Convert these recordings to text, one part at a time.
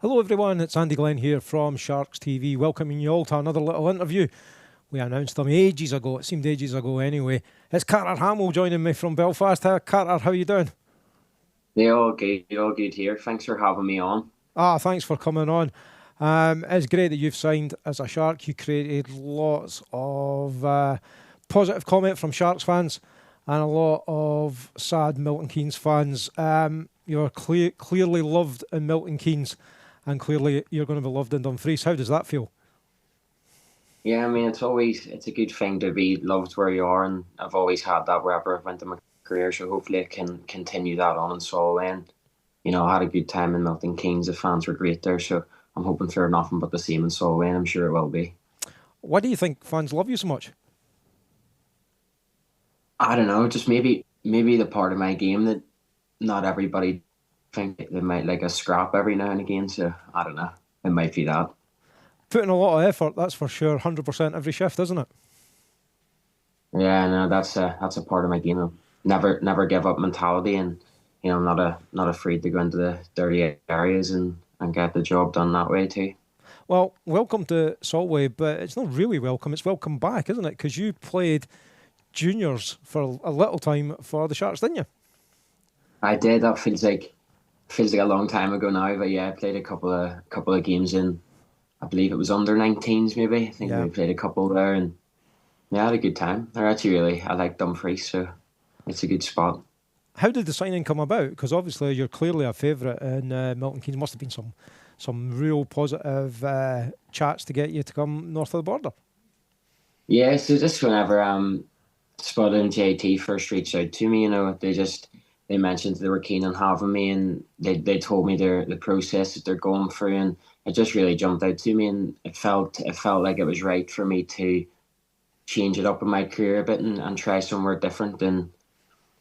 Hello everyone, it's Andy Glenn here from Sharks TV, welcoming you all to another little interview. We announced them ages ago, it seemed ages ago anyway. It's Carter Hamill joining me from Belfast. Carter, how are you doing? They all good here. Thanks for having me on. Thanks for coming on. It's great that you've signed as a Shark. You created lots of positive comment from Sharks fans and a lot of sad Milton Keynes fans. You're clearly loved in Milton Keynes and clearly you're going to be loved in Dumfries. How does that feel? Yeah, I mean it's a good thing to be loved where you are, and I've always had that wherever I've went in my career. So hopefully I can continue that on in Solway. And I had a good time in Milton Keynes. The fans were great there, so I'm hoping for nothing but the same in Solway, and I'm sure it will be. Why do you think fans love you so much? I don't know, just maybe the part of my game that not everybody think they might like a scrap every now and again. So I don't know, it might be that. Putting a lot of effort, that's for sure. 100% every shift, isn't it? Yeah, no, that's a part of my game. Never give up mentality, and I'm not afraid to go into the dirty areas and get the job done that way too. Well, welcome to Solway, but it's not really welcome. It's welcome back, isn't it? Because you played juniors for a little time for the Sharks, didn't you? I did. That feels like a long time ago now, but yeah, I played a couple of games in. I believe it was under 19s, maybe. I think Yeah. we played a couple there, and yeah, I had a good time. I like Dumfries, so it's a good spot. How did the signing come about? Because obviously you're clearly a favourite in Milton Keynes. Must have been some real positive chats to get you to come north of the border. Yeah, so just whenever Spud and JT first reached out to me, they mentioned they were keen on having me, and they told me the process that they're going through, and it just really jumped out to me, and it felt like it was right for me to change it up in my career a bit and try somewhere different. And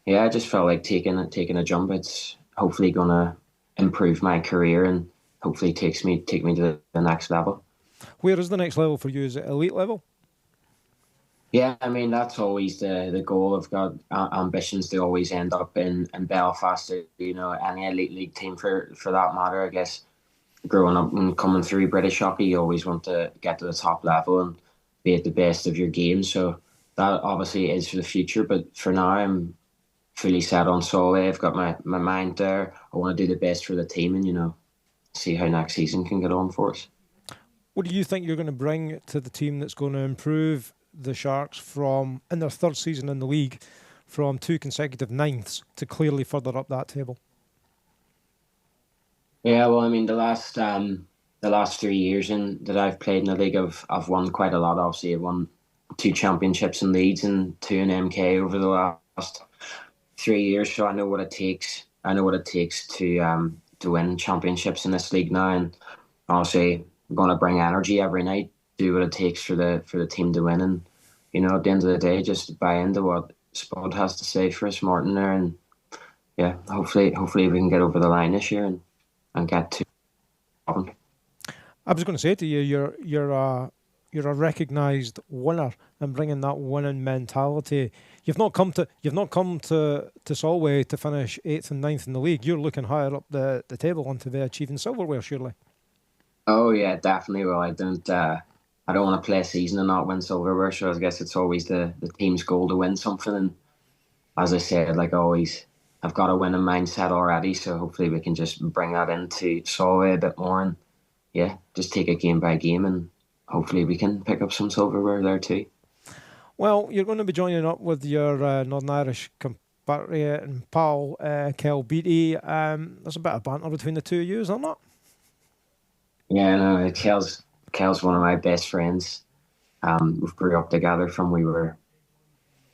yeah, I just felt like taking a jump. It's hopefully gonna improve my career and hopefully take me to the next level. Where is the next level for you? Is it elite level? Yeah, I mean that's always the goal. I've got ambitions to always end up in Belfast, or, any elite league team for that matter. I guess growing up and coming through British hockey, you always want to get to the top level and be at the best of your game. So that obviously is for the future, but for now, I'm fully set on Solway. I've got my mind there. I want to do the best for the team, and see how next season can get on for us. What do you think you're going to bring to the team that's going to improve the Sharks from, in their third season in the league, from two consecutive ninths to clearly further up that table? Yeah, well, I mean, the last 3 years that I've played in the league, I've won quite a lot. Obviously, I've won two championships in Leeds and two in MK over the last 3 years. So I know what it takes. I know what it takes to win championships in this league now, and obviously, I'm going to bring energy every night, do what it takes for the team to win, and at the end of the day, just buy into what Spud has to say for us, Martin there, and yeah, hopefully we can get over the line this year and get to. I was going to say to you, you're a recognised winner and bringing that winning mentality. You've not come to Solway to finish eighth and ninth in the league. You're looking higher up the table and to be achieving silverware, surely. Oh yeah, definitely. Well, I don't want to play a season and not win silverware. So I guess it's always the team's goal to win something. And as I said, like always, I've got a winning mindset already. So hopefully we can just bring that into Solway a bit more, and yeah, just take it game by game, and hopefully we can pick up some silverware there too. Well, you're going to be joining up with your Northern Irish compatriot and pal, Kell Beattie. There's a bit of banter between the two of you, is there not? Yeah, no, Kel's one of my best friends. We've grew up together from we were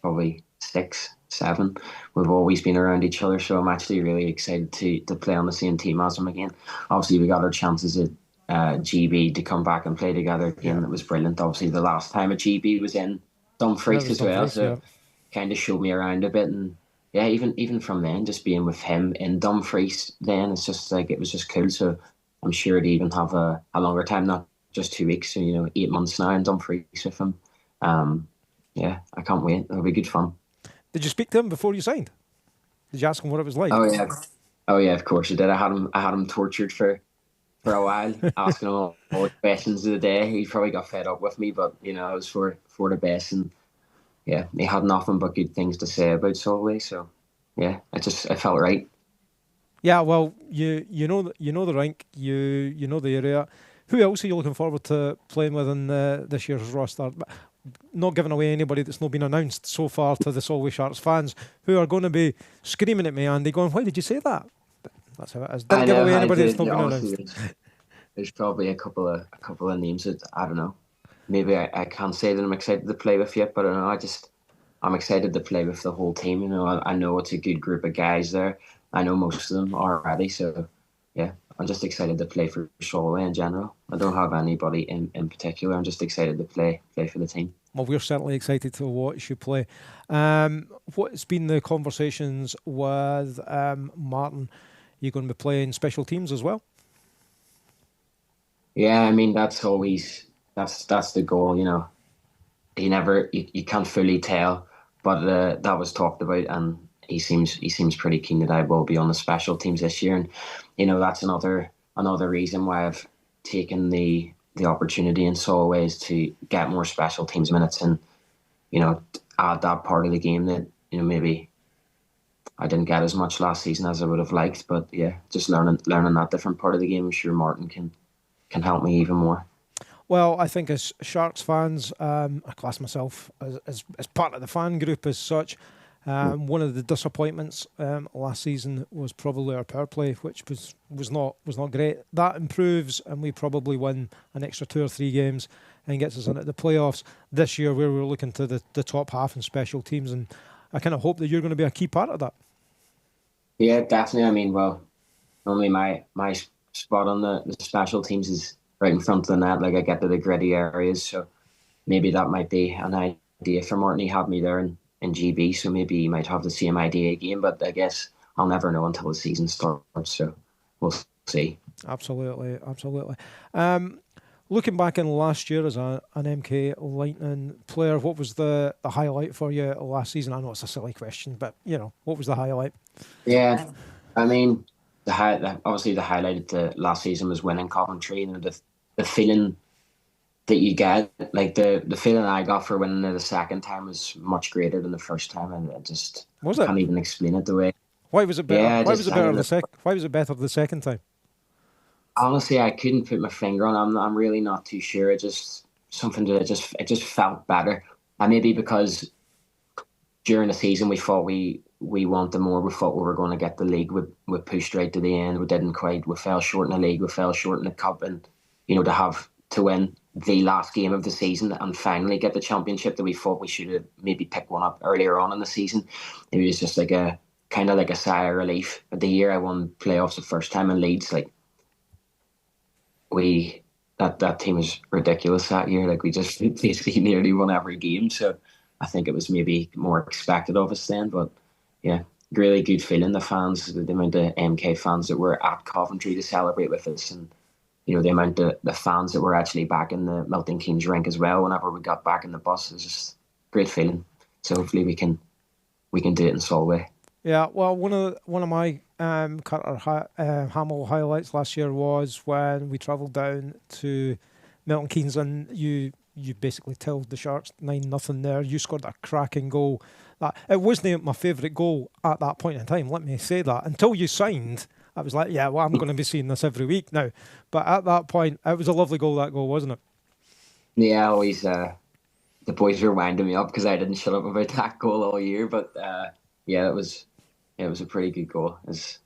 probably 6, 7. We've always been around each other, so I'm actually really excited to play on the same team as him again. Obviously, we got our chances at GB to come back and play together again. Yeah. That was brilliant. Obviously, the last time at GB was in That Dumfries was as well, Dumfries, so yeah. kind of showed me around a bit. And yeah, even from then, just being with him in Dumfries, then it's just like it was just cool. So I'm sure to even have a longer time, not just 2 weeks, so 8 months now in Dumfries with him. Um, yeah, I can't wait. It'll be good fun. Did you speak to him before you signed? Did you ask him what it was like? Oh yeah, oh yeah. Of course I did. I had him tortured for for a while, asking him all the questions of the day. He probably got fed up with me, but it was for the best, and yeah, he had nothing but good things to say about Solway. So yeah, it felt right. Yeah, well, you know the rink, you know the area. Who else are you looking forward to playing with in this year's roster? Not giving away anybody that's not been announced so far to the Solway Sharks fans who are going to be screaming at me, Andy, going, "Why did you say that?" That's how it is. Don't I give know. away I anybody that's did. not been Honestly, announced. there's probably a couple of names that I don't know. Maybe I can't say that I'm excited to play with yet, but I don't know. I'm excited to play with the whole team. I know it's a good group of guys there. I know most of them already, so yeah, I'm just excited to play for Solway in general. I don't have anybody in particular. I'm just excited to play for the team. Well, we're certainly excited to watch you play. What's been the conversations with Martin? You're going to be playing special teams as well? Yeah, I mean that's the goal. You can't fully tell, but that was talked about, and he seems pretty keen that I will be on the special teams this year, and that's another reason why I've taken the opportunity in Solway is to get more special teams minutes and add that part of the game that maybe I didn't get as much last season as I would have liked, but yeah, just learning that different part of the game. I'm sure Martin can help me even more. Well, I think as Sharks fans, I class myself as part of the fan group as such. One of the disappointments last season was probably our power play, which was not great. That improves, and we probably win an extra 2 or 3 games and gets us into the playoffs this year, where we're looking to the top half in special teams. And I kind of hope that you're going to be a key part of that. Yeah, definitely. I mean, well, normally my spot on the special teams is right in front of the net. Like I get to the gritty areas, so maybe that might be an idea for Martin. He had me there in GB, so maybe he might have the same idea again. But I guess I'll never know until the season starts. So we'll see. Absolutely, absolutely. Looking back in last year as an MK Lightning player, what was the highlight for you last season? I know it's a silly question, but what was the highlight? Yeah, I mean, obviously the highlight of the last season was winning Coventry, and the feeling that you get, like the feeling I got for winning it the second time was much greater than the first time, and I can't even explain it the way. Why was it better? Yeah, Why was it better Why was it better the second time? Honestly, I couldn't put my finger on. I'm really not too sure. It just something that it just felt better, and maybe because during the season we thought we wanted more. We thought we were going to get the league. We pushed right to the end. We didn't quite. We fell short in the league. We fell short in the cup, and to win the last game of the season and finally get the championship that we thought we should have maybe picked one up earlier on in the season. It was just like a kind of like a sigh of relief. The year I won playoffs the first time in Leeds, like that team was ridiculous that year. Like we just basically nearly won every game. So I think it was maybe more expected of us then. But yeah, really good feeling. The fans, the amount of MK fans that were at Coventry to celebrate with us, and the amount of the fans that were actually back in the Milton Keynes rink as well. Whenever we got back in the bus, it was just great feeling. So hopefully we can do it in Solway. Yeah, well, one of my Hamill highlights last year was when we travelled down to Milton Keynes, and you basically tilled the Sharks 9-0 there. You scored a cracking goal. It wasn't my favourite goal at that point in time, let me say that. Until you signed, I was like, yeah, well, I'm going to be seeing this every week now. But at that point, it was a lovely goal, that goal, wasn't it? Yeah, always the boys were winding me up because I didn't shut up about that goal all year. But yeah, it was a pretty good goal. It's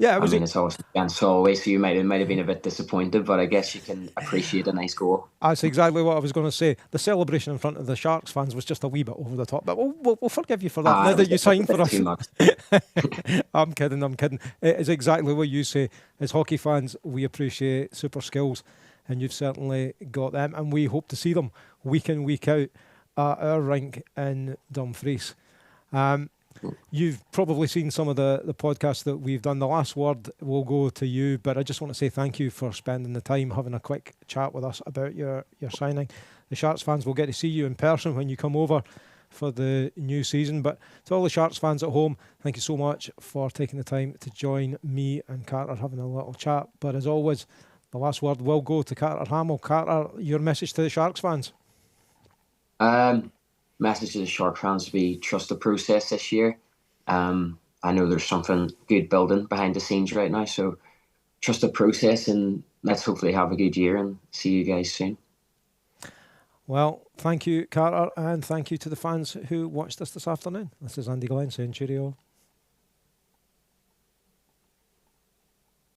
always against Solway, so it might have been a bit disappointed, but I guess you can appreciate a nice goal. That's exactly what I was going to say. The celebration in front of the Sharks fans was just a wee bit over the top, but we'll forgive you for that now that you signed for us. Too much. I'm kidding. It is exactly what you say. As hockey fans, we appreciate super skills, and you've certainly got them, and we hope to see them week in, week out at our rink in Dumfries. You've probably seen some of the podcasts that we've done. The last word will go to you, but I just want to say thank you for spending the time having a quick chat with us about your signing. The Sharks fans will get to see you in person when you come over, for the new season. But to all the Sharks fans at home, thank you so much for taking the time to join me and Carter having a little chat. But as always, the last word will go to Carter Hamill. Carter, your message to the Sharks fans? Message to the Sharks fans to be trust the process this year. I know there's something good building behind the scenes right now, so trust the process and let's hopefully have a good year and see you guys soon. Well, thank you, Carter, and thank you to the fans who watched us this afternoon. This is Andy Glenn saying cheerio.